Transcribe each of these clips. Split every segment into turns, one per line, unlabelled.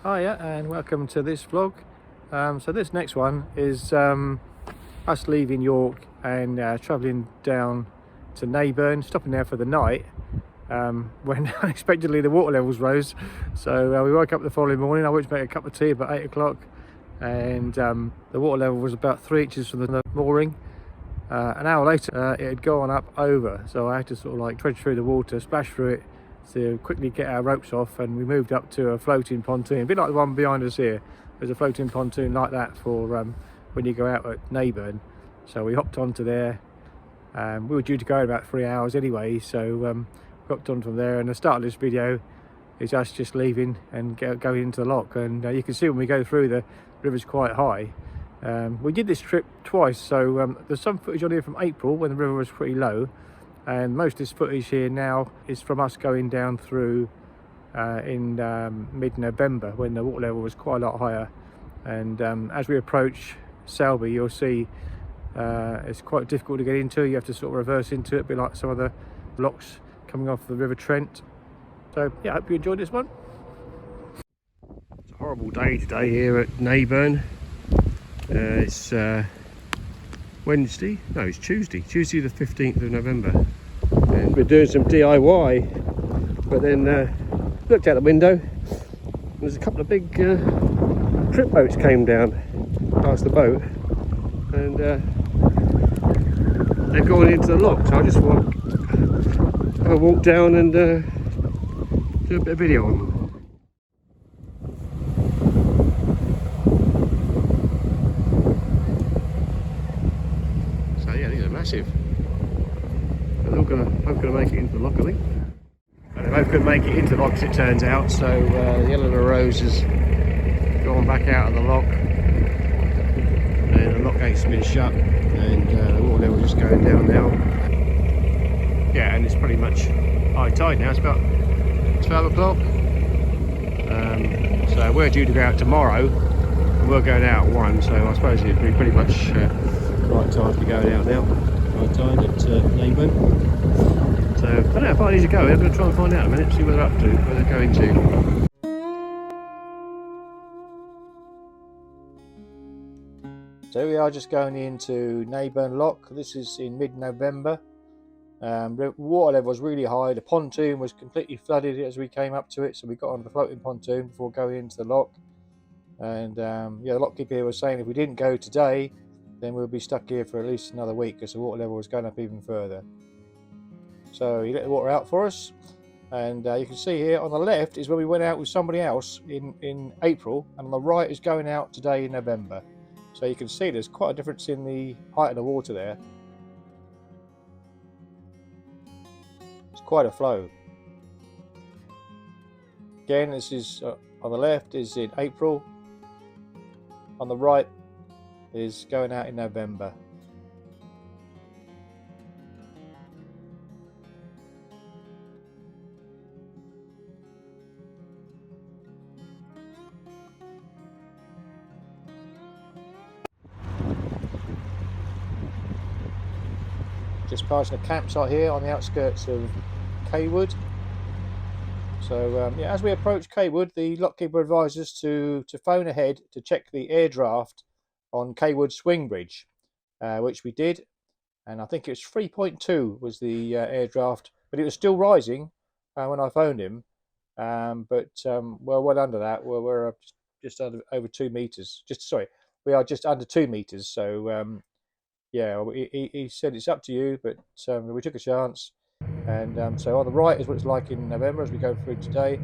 Hiya and welcome to this vlog. So this next one is us leaving York and travelling down to Naburne, stopping there for the night when unexpectedly the water levels rose. So we woke up the following morning. I went to make a cup of tea about 8 o'clock and the water level was about 3 inches from the mooring. An hour later it had gone up over, so I had to sort of like trudge through the water, splash through it to quickly get our ropes off, and we moved up to a floating pontoon, a bit like the one behind us here. There's a floating pontoon like that for when you go out at Naburne. So we hopped onto there. We were due to go in about 3 hours anyway, so hopped on from there, and the start of this video is us just leaving and going into the lock. And you can see when we go through, the river's quite high. We did this trip twice, so there's some footage on here from April when the river was pretty low, and most of this footage here now is from us going down through in mid-November when the water level was quite a lot higher. And as we approach Selby, you'll see it's quite difficult to get into. You have to sort of reverse into it, a bit like some of the locks coming off the River Trent. So yeah, I hope you enjoyed this one. It's a horrible day today here at Naburne. It's Wednesday, no, it's Tuesday the 15th of November, and we're doing some DIY, but then looked out the window and there's a couple of big trip boats came down past the boat, and they've gone into the lock, so I just want to have a walk down and do a bit of video on them. Massive. They're all both gonna make it into the lock, I think. And they both could make it into the lock, as it turns out. So the Eleanor Rose has gone back out of the lock, and the lock gate's been shut, and the water level is just going down now. Yeah, and it's pretty much high tide now. It's about 12 o'clock. So we're due to go out tomorrow, and we're going out at 1. So I suppose it'd be pretty much right time to be going out now. Right time at Naburne. So I don't know how far these are going. I'm going to try and find out in a minute, see where they're up to, where they're going to. So we are just going into Naburne Lock. This is in mid-November. The water level was really high. The pontoon was completely flooded as we came up to it, so we got on the floating pontoon before going into the lock. And yeah, the lock keeper here was saying if we didn't go today, then we'll be stuck here for at least another week because the water level was going up even further. So he let the water out for us, and you can see here on the left is where we went out with somebody else in April, and on the right is going out today in November. So you can see there's quite a difference in the height of the water there. It's quite a flow. Again, this is on the left is in April, on the right is going out in November. Just passing a campsite here on the outskirts of Cawood. So yeah, as we approach Cawood, the lockkeeper advised us to phone ahead to check the air draft on Cawood Swing Bridge, which we did, and I think it was 3.2 was the air draft, but it was still rising when I phoned him. But we're well under that. We're just over 2 meters. We are just under 2 meters. So yeah, he said it's up to you, but we took a chance. And so on the right is what it's like in November as we go through today,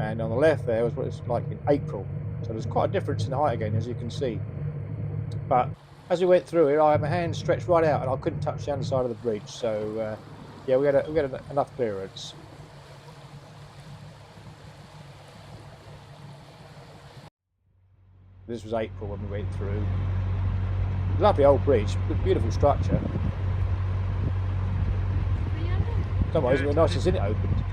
and on the left there is what it's like in April. So there's quite a difference in the height again, as you can see. But as we went through it, I had my hand stretched right out and I couldn't touch the underside of the bridge. So yeah, we had enough clearance. This was April when we went through. Lovely old bridge, beautiful structure. Come on, isn't it nice to see it opened?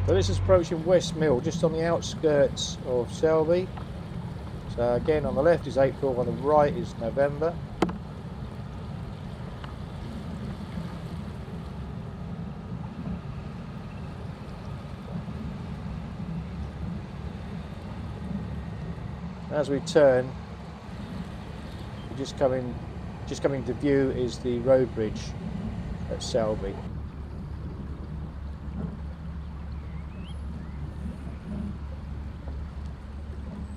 So this is approaching West Mill, just on the outskirts of Selby. So again, on the left is April, on the right is November. As we turn, just coming to view is the road bridge at Selby.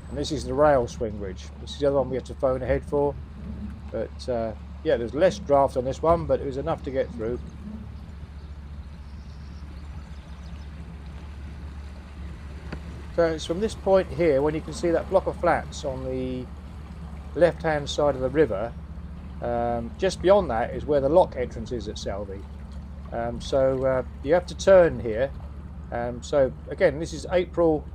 And this is the rail swing bridge. This is the other one we have to phone ahead for. But yeah, there's less draft on this one, but it was enough to get through. So it's from this point here, when you can see that block of flats on the left hand side of the river, just beyond that is where the lock entrance is at Selby. So you have to turn here. So again, this is April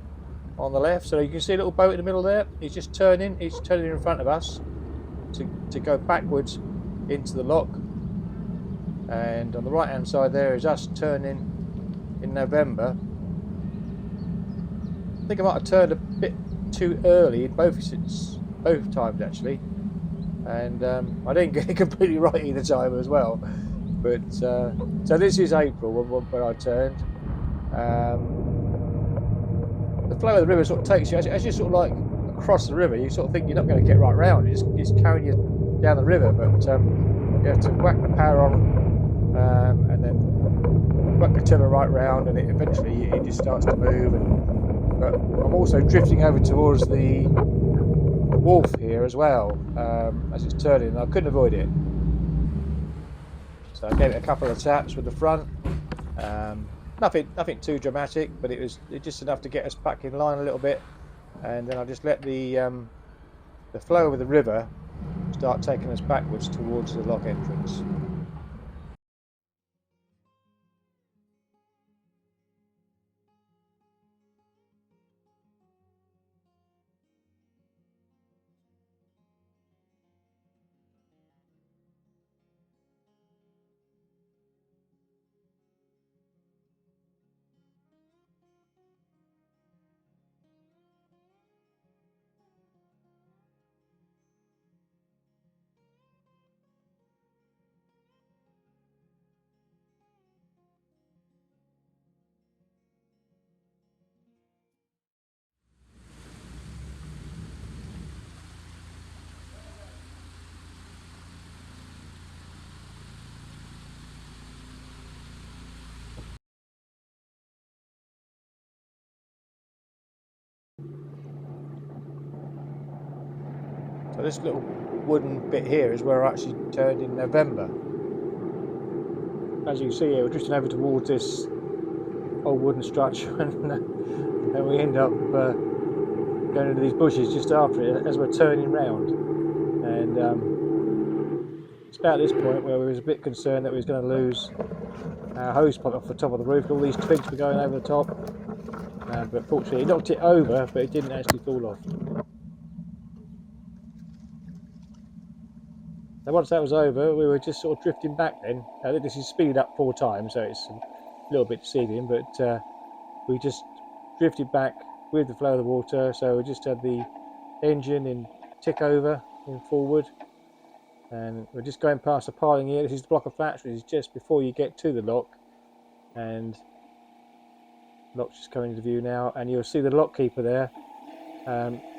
on the left, so you can see a little boat in the middle there. It's just turning, it's turning in front of us to go backwards into the lock. And on the right hand side there is us turning in November. I think I might have turned a bit too early in both times actually, and I didn't get it completely right either time as well. But so this is April when I turned. The flow of the river sort of takes you as you sort of like across the river. You sort of think you're not going to get right round. It's carrying you down the river, but you have to whack the power on and then whack the tiller right round, and eventually it just starts to move. But I'm also drifting over towards the wharf here as well as it's turning, and I couldn't avoid it. So I gave it a couple of taps with the front. Nothing too dramatic, but it was just enough to get us back in line a little bit, and then I just let the flow of the river start taking us backwards towards the lock entrance. So this little wooden bit here is where I actually turned in November. As you can see here, we're drifting over towards this old wooden structure, and then we end up going into these bushes just after it as we're turning round. And it's about this point where we was a bit concerned that we was going to lose our hose pipe off the top of the roof. All these twigs were going over the top, but fortunately it knocked it over, but it didn't actually fall off. So once that was over, we were just sort of drifting back then. This is speeded up 4 times, so it's a little bit deceiving, but we just drifted back with the flow of the water. So we just had the engine in tick over in forward, and we're just going past the piling here. This is the block of flats, which is just before you get to the lock, and the lock's just coming into view now, and you'll see the lock keeper there.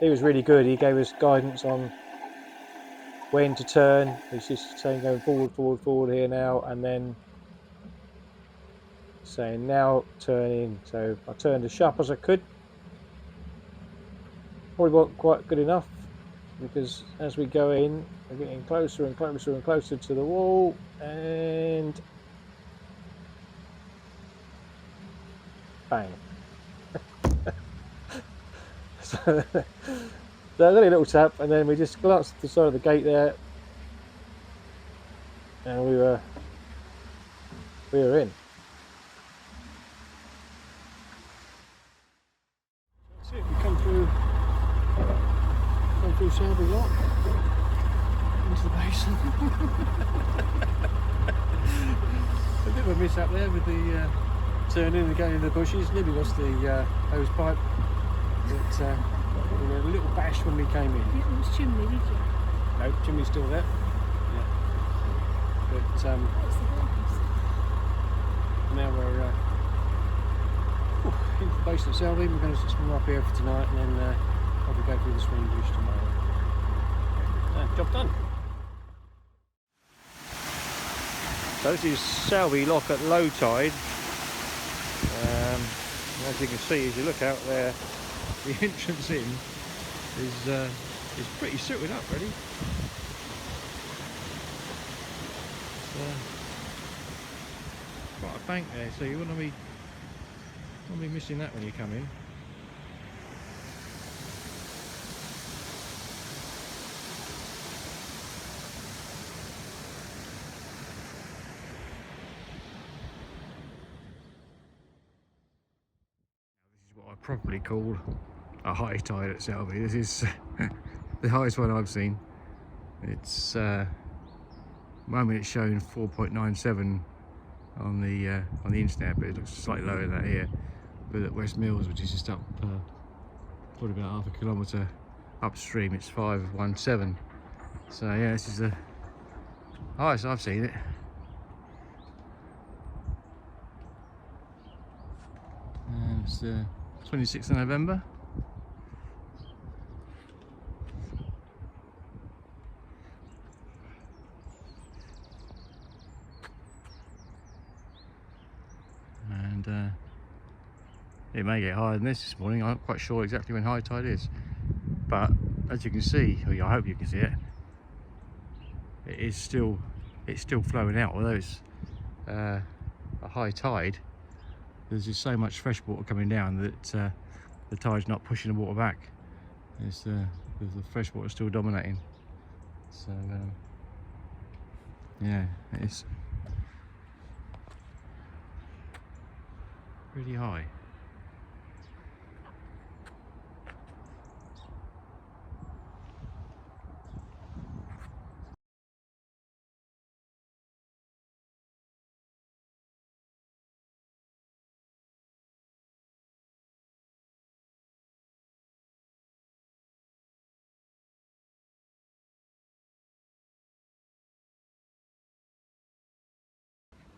He was really good. He gave us guidance on when to turn. He's just saying going forward here now, and then saying now turn in. So I turned as sharp as I could. Probably wasn't quite good enough, because as we go in, we're getting closer and closer and closer to the wall, and bang. So only a little tap, and then we just glanced at the side of the gate there, and we were in. That's it. We come through Selby Lock into the basin. A bit of a miss up there with the turning and going into the bushes. Nearly lost the hose pipe, but we had a little bashed when we came in.
It was chimney, did you?
No, chimney's still there. Yeah. But
It's the house.
now we're into the base of Selby. We're going to swim up here for tonight, and then probably go through the swimming bridge tomorrow. Job done. So this is Selby Lock at low tide. As you can see, as you look out there, the entrance in is pretty suited up, really. Quite a bank there, so you wouldn't be missing that when you come in. What I properly call a high tide at Selby. This is the highest one I've seen. It's moment it's showing 4.97 on the internet, but it looks slightly lower than that here. But at West Mills, which is just up probably about half a kilometre upstream, it's 5.17. So yeah, this is the highest I've seen it. And it's 26th of November. And it may get higher than this morning. I'm not quite sure exactly when high tide is, but as you can see, or I hope you can see it, it's still flowing out. Although it's a high tide, there's just so much fresh water coming down that the tide's not pushing the water back. It's the fresh water still dominating. So yeah, it's really high.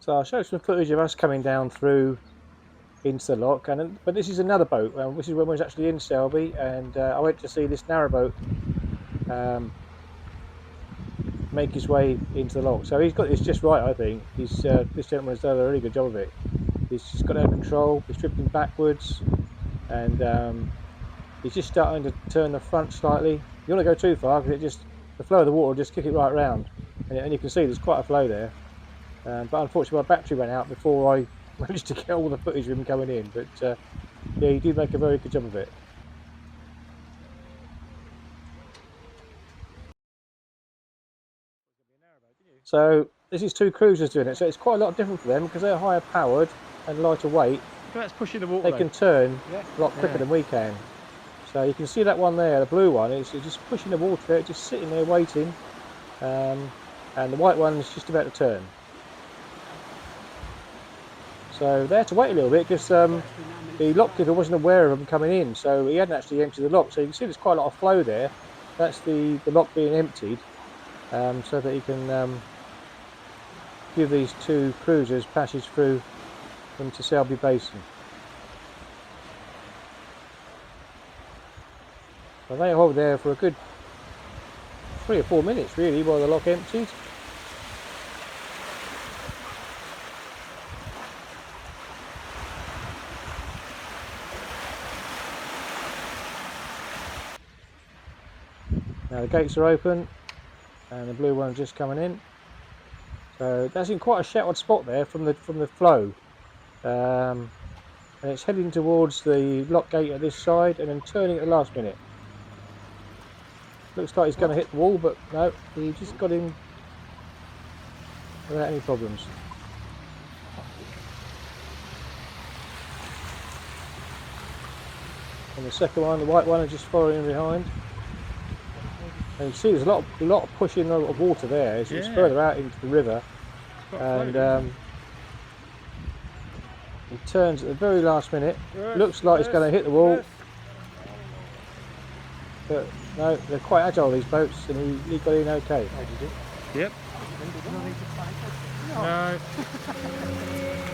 So I'll show some footage of us coming down through into the lock, but this is another boat. This is when we was actually in Selby, and I went to see this narrowboat make his way into the lock. So he's got this just right, I think. This gentleman has done a really good job of it. He's just got air control, he's drifting backwards, and he's just starting to turn the front slightly. You don't want to go too far because the flow of the water will just kick it right round, and you can see there's quite a flow there. But unfortunately my battery ran out before I managed to get all the footage of him coming in, but yeah, he did make a very good job of it. So this is two cruisers doing it, so it's quite a lot different for them because they're higher powered and lighter weight. That's pushing the water. They can turn a lot quicker than we can. So you can see that one there, the blue one, it's just pushing the water there, just sitting there waiting, and the white one is just about to turn. So they had to wait a little bit because the lock keeper wasn't aware of them coming in, so he hadn't actually emptied the lock. So you can see there's quite a lot of flow there. That's the lock being emptied, so that he can give these two cruisers passage through into Selby Basin. So they hold there for a good 3 or 4 minutes really while the lock empties. Now the gates are open and the blue one's just coming in. So that's in quite a sheltered spot there from the flow. And it's heading towards the lock gate at this side and then turning at the last minute. Looks like he's going to hit the wall, but no, he just got in without any problems. And the second one, the white one, is just following behind. And you see there's a lot of pushing of water there. It's further out into the river, and it turns at the very last minute. Looks like it's going to hit the wall. But no, they're quite agile, these boats, and he got in okay.
Oh, did you?
Yep.
Didn't know they could fly.
No.